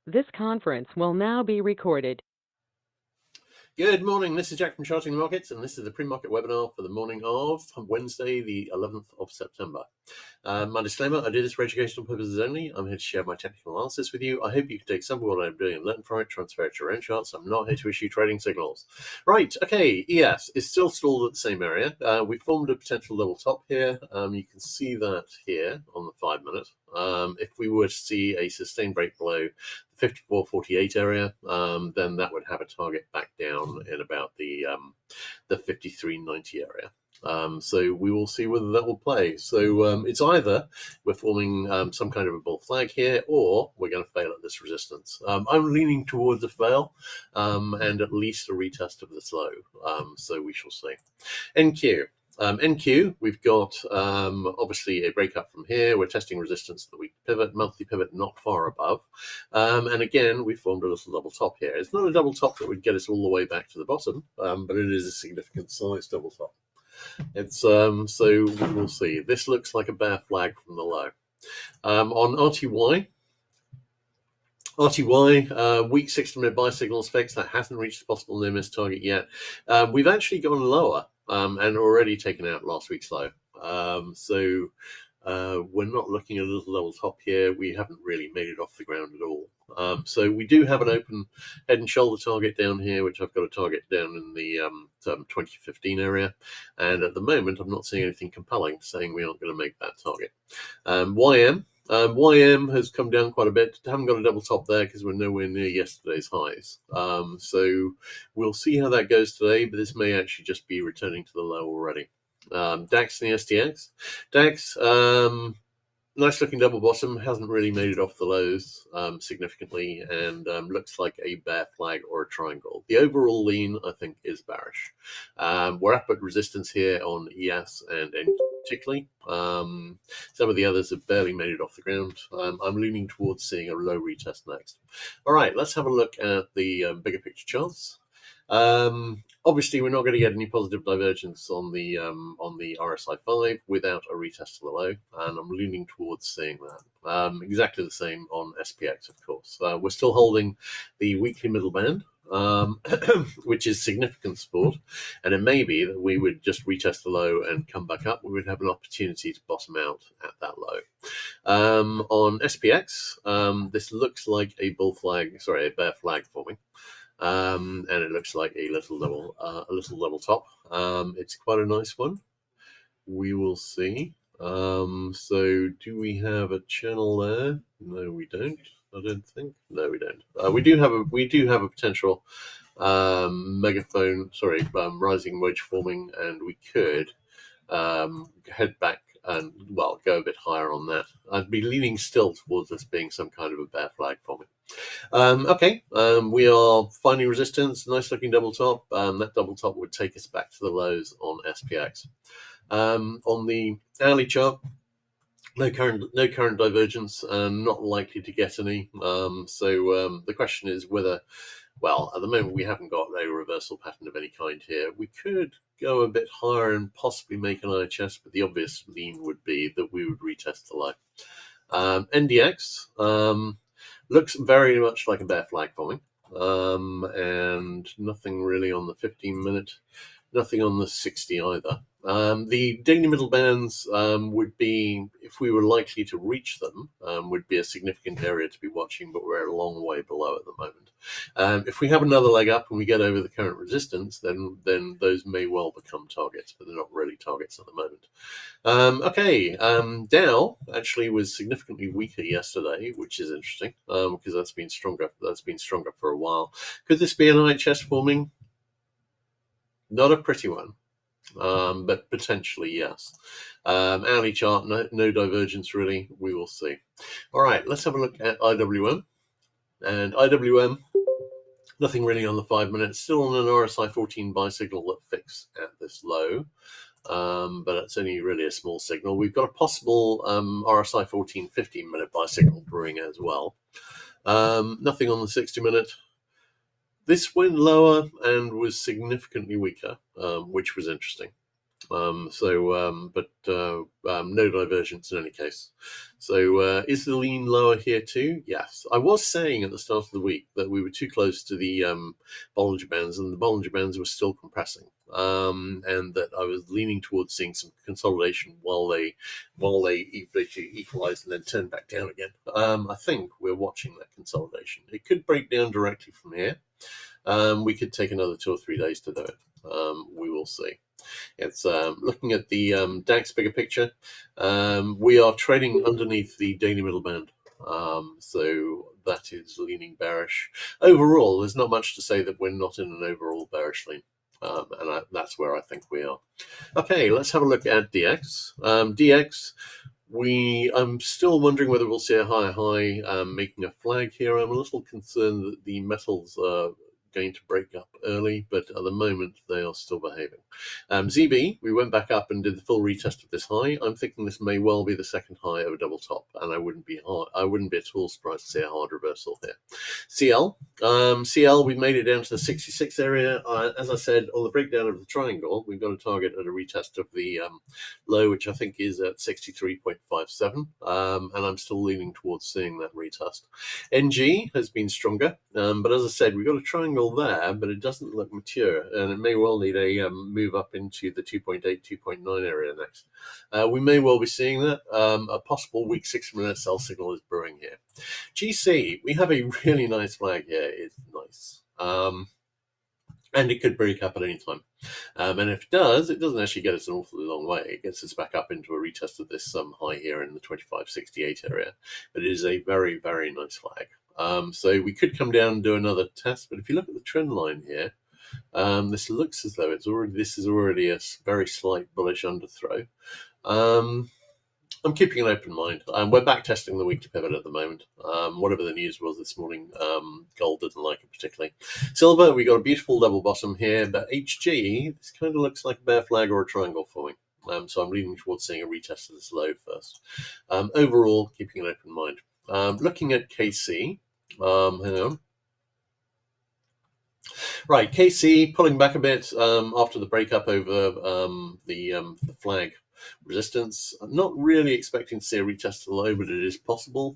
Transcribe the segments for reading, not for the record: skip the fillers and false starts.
This conference will now be recorded. Good morning, this is Jack from Charting the Markets, and this is the pre-market webinar for the morning of Wednesday, the 11th of September. My disclaimer, I do this for educational purposes only. I'm here to share my technical analysis with you. I hope you can take some of what I'm doing and learn from it, transfer it to your own charts. I'm not here to issue trading signals. Right, okay, ES is still stalled at the same area. We formed a potential double top here. You can see that here on the 5 minute. If we were to see a sustained break below 54.48 area, then that would have a target back down in about the 53.90 area. So we will see whether that will play. So it's either we're forming some kind of a bull flag here, or we're going to fail at this resistance. I'm leaning towards a fail and at least a retest of this low. So we shall see. NQ. NQ, we've got obviously a breakup from here. We're testing resistance at the weekly pivot, monthly pivot not far above. And again, we formed a little double top here. It's not a double top that would get us all the way back to the bottom, but it is a significant size double top. It's so we will see. This looks like a bear flag from the low. On RTY, weak 60-minute buy signals fixed. That hasn't reached the possible no miss target yet. We've actually gone lower and already taken out last week's low. So we're not looking at a little level top here. We haven't really made it off the ground at all. So we do have an open head and shoulder target down here, which I've got a target down in the 2015 area. And at the moment, I'm not seeing anything compelling saying we aren't going to make that target. YM has come down quite a bit. Haven't got a double top there because we're nowhere near yesterday's highs. So we'll see how that goes today, but this may actually just be returning to the low already. DAX and the STX. DAX, nice looking double bottom, hasn't really made it off the lows significantly, and looks like a bear flag or a triangle. The overall lean, I think, is bearish. We're up at resistance here on ES and NQ particularly. Some of the others have barely made it off the ground. I'm leaning towards seeing a low retest next. All right, let's have a look at the bigger picture charts. Obviously, we're not going to get any positive divergence on the RSI 5 without a retest to the low, and I'm leaning towards seeing that. Exactly the same on SPX, of course. We're still holding the weekly middle band, which is significant support, and it may be that we would just retest the low and come back up. We would have an opportunity to bottom out at that low. On SPX, this looks like a bear flag forming. And it looks like a little level top. It's quite a nice one. We will see. So do we have a channel there? No, we don't. I don't think. No, we don't. We do have a potential rising wedge forming, and we could head back and go a bit higher on that. I'd be leaning still towards this being some kind of a bear flag forming. We are finding resistance. Nice looking double top. That double top would take us back to the lows on SPX. On the hourly chart, no current divergence, not likely to get any. So the question is whether, at the moment we haven't got a reversal pattern of any kind here. We could go a bit higher and possibly make an IHS, but the obvious lean would be that we would retest the low. NDX looks very much like a bear flag forming, and nothing really on the 15-minute, nothing on the 60 either. The daily middle bands would be, if we were likely to reach them, would be a significant area to be watching, but we're a long way below at the moment. If we have another leg up and we get over the current resistance, then those may well become targets, but they're not really targets at the moment. Dow actually was significantly weaker yesterday, which is interesting because that's been stronger. That's been stronger for a while. Could this be an IHS forming? Not a pretty one. But potentially, yes. Hourly chart, no divergence really. We will see. All right, let's have a look at IWM. And IWM, nothing really on the 5 minutes. Still on an RSI 14 buy signal that fixed at this low. But it's only really a small signal. We've got a possible RSI 14 15-minute buy signal brewing as well. Nothing on the 60-minute. This went lower and was significantly weaker, which was interesting. No divergence in any case. So is the lean lower here too? Yes. I was saying at the start of the week that we were too close to the Bollinger Bands, and the Bollinger Bands were still compressing. And that I was leaning towards seeing some consolidation while they equalized and then turned back down again. I think we're watching that consolidation. It could break down directly from here. We could take another 2 or 3 days to do it. We will see. It's looking at the DAX bigger picture. We are trading underneath the daily middle band. So that is leaning bearish. Overall, there's not much to say that we're not in an overall bearish lean. That's where I think we are. Okay, let's have a look at DX. DX, I'm still wondering whether we'll see a higher high making a flag here. I'm a little concerned that the metals are going to break up early, but at the moment they are still behaving. ZB, we went back up and did the full retest of this high. I'm thinking this may well be the second high of a double top, and I wouldn't be at all surprised to see a hard reversal here. CL, we made it down to the 66 area. As I said, on the breakdown of the triangle, we've got a target at a retest of the low, which I think is at 63.57, and I'm still leaning towards seeing that retest. NG has been stronger, but as I said, we've got a triangle there, but it doesn't look mature, and it may well need a move up into the 2.8, 2.9 area next. We may well be seeing that. A possible weak 6-minute sell signal is brewing here. GC, we have a really nice flag here. It's nice. And it could break up at any time. And if it doesn't actually get us an awfully long way. It gets us back up into a retest of this high here in the 25.68 area. But it is a very, very nice flag. So we could come down and do another test. But if you look at the trend line here, this looks as though this is already a very slight bullish underthrow. I'm keeping an open mind. We're back testing the weekly pivot at the moment. Whatever the news was this morning, gold didn't like it particularly. Silver, we got a beautiful double bottom here, but HG, this kind of looks like a bear flag or a triangle forming. So I'm leaning towards seeing a retest of this low first. Overall, keeping an open mind. Looking at KC, hang on. Right, KC pulling back a bit after the breakup over the flag resistance. I'm not really expecting to see a retest of the low, but it is possible.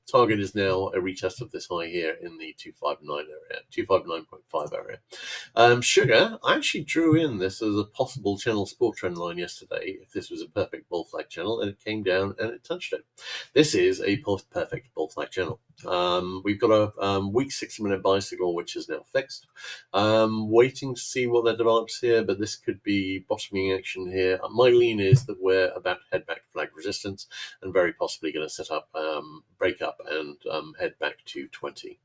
Target is now a retest of this high here in the 259 area, 259.5 area. Sugar, I actually drew in this as a possible channel support trend line yesterday if this was a perfect bull flag channel, and it came down and it touched it. This is a perfect bull flag channel. We've got a weak 60-minute buy signal, which is now fixed. Waiting to see what that develops here, but this could be bottoming action here. My lean is that we're about to head back to flag resistance and very possibly going to set up, break up and head back to 20.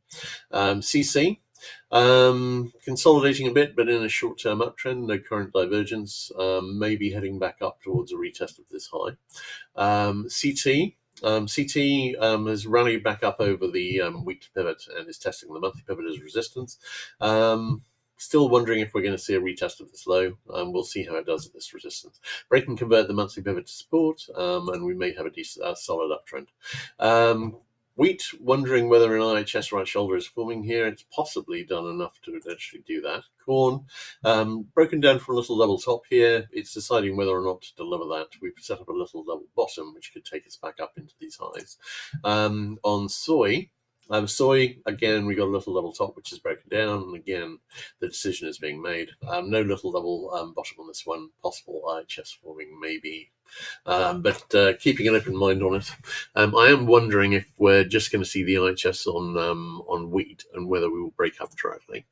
CC, consolidating a bit, but in a short-term uptrend, no current divergence, maybe heading back up towards a retest of this high. CT has rallied back up over the weekly pivot and is testing the monthly pivot as resistance. Still wondering if we're going to see a retest of this low. We'll see how it does at this resistance. Break and convert the monthly pivot to support, and we may have a decent, solid uptrend. Wheat, wondering whether an IHS right shoulder is forming here. It's possibly done enough to actually do that. Corn, broken down for a little double top here. It's deciding whether or not to deliver that. We've set up a little double bottom, which could take us back up into these highs. On soy, again, we got a little double top, which is broken down. And again, the decision is being made. No little double bottom on this one. Possible IHS forming, maybe. But keeping an open mind on it. I am wondering if we're just going to see the IHS on wheat and whether we will break up directly.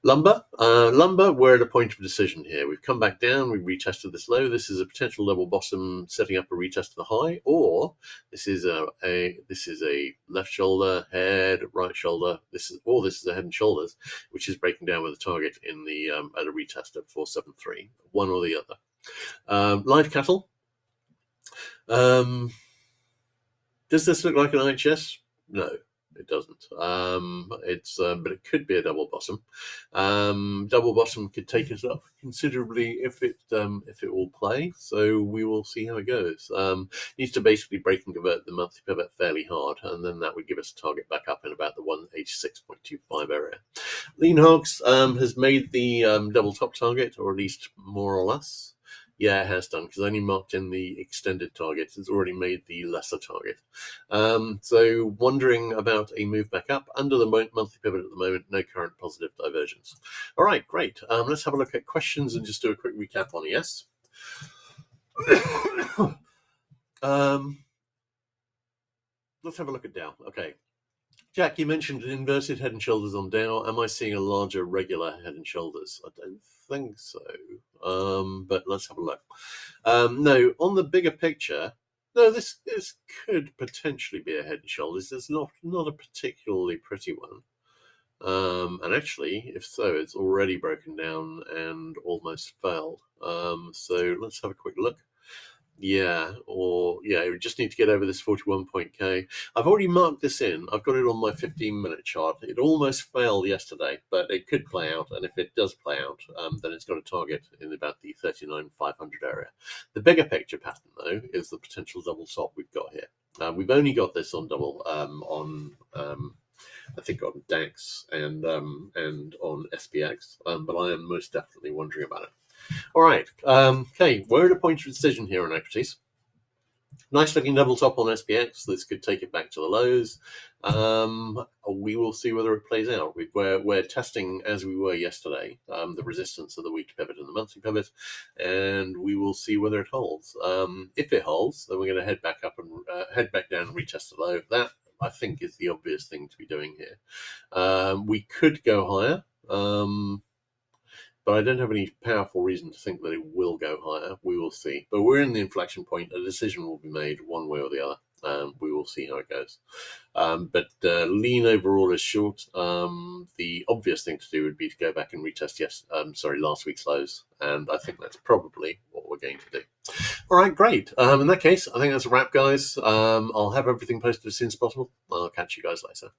Lumber, we're at a point of decision here. We've come back down. We've retested this low. This is a potential double bottom setting up a retest of the high, or this is a left shoulder, head, right shoulder. This is a head and shoulders, which is breaking down with a target in the at a retest of 473. One or the other. Live cattle. Does this look like an IHS? No, it doesn't. But it could be a double bottom. Double bottom could take us up considerably if it will play. So we will see how it goes. Needs to basically break and convert the monthly pivot fairly hard, and then that would give us a target back up in about the 186.25 area. Lean Hogs has made the double top target, or at least more or less. Yeah, it has done, because I only marked in the extended target. It's already made the lesser target. So wondering about a move back up under the monthly pivot at the moment. No current positive divergence. All right, great. Let's have a look at questions and just do a quick recap on ES. Let's have a look at Dow. Okay. Jack, you mentioned an inverted head and shoulders on Dow. Am I seeing a larger regular head and shoulders? I don't think so. But let's have a look. No, on the bigger picture, no, this could potentially be a head and shoulders. It's not a particularly pretty one. And actually, if so, it's already broken down and almost failed. So let's have a quick look. Yeah, we just need to get over this 41 point K. I've already marked this in. I've got it on my 15-minute chart. It almost failed yesterday, but it could play out. And if it does play out, then it's got a target in about the 39,500 area. The bigger picture pattern, though, is the potential double top we've got here. We've only got this on double I think on DAX and on SPX, but I am most definitely wondering about it. All right. Okay, we're at a point of decision here on equities. Nice looking double top on SPX. This could take it back to the lows. We will see whether it plays out. We're testing, as we were yesterday, the resistance of the weekly pivot and the monthly pivot, and we will see whether it holds. If it holds, then we're going to head back up and head back down and retest the low. That, I think, is the obvious thing to be doing here. We could go higher. But I don't have any powerful reason to think that it will go higher. We will see. But we're in the inflection point. A decision will be made one way or the other. We will see how it goes. But lean overall is short. The obvious thing to do would be to go back and retest last week's lows. And I think that's probably what we're going to do. All right, great. In that case, I think that's a wrap, guys. I'll have everything posted as soon as possible. I'll catch you guys later.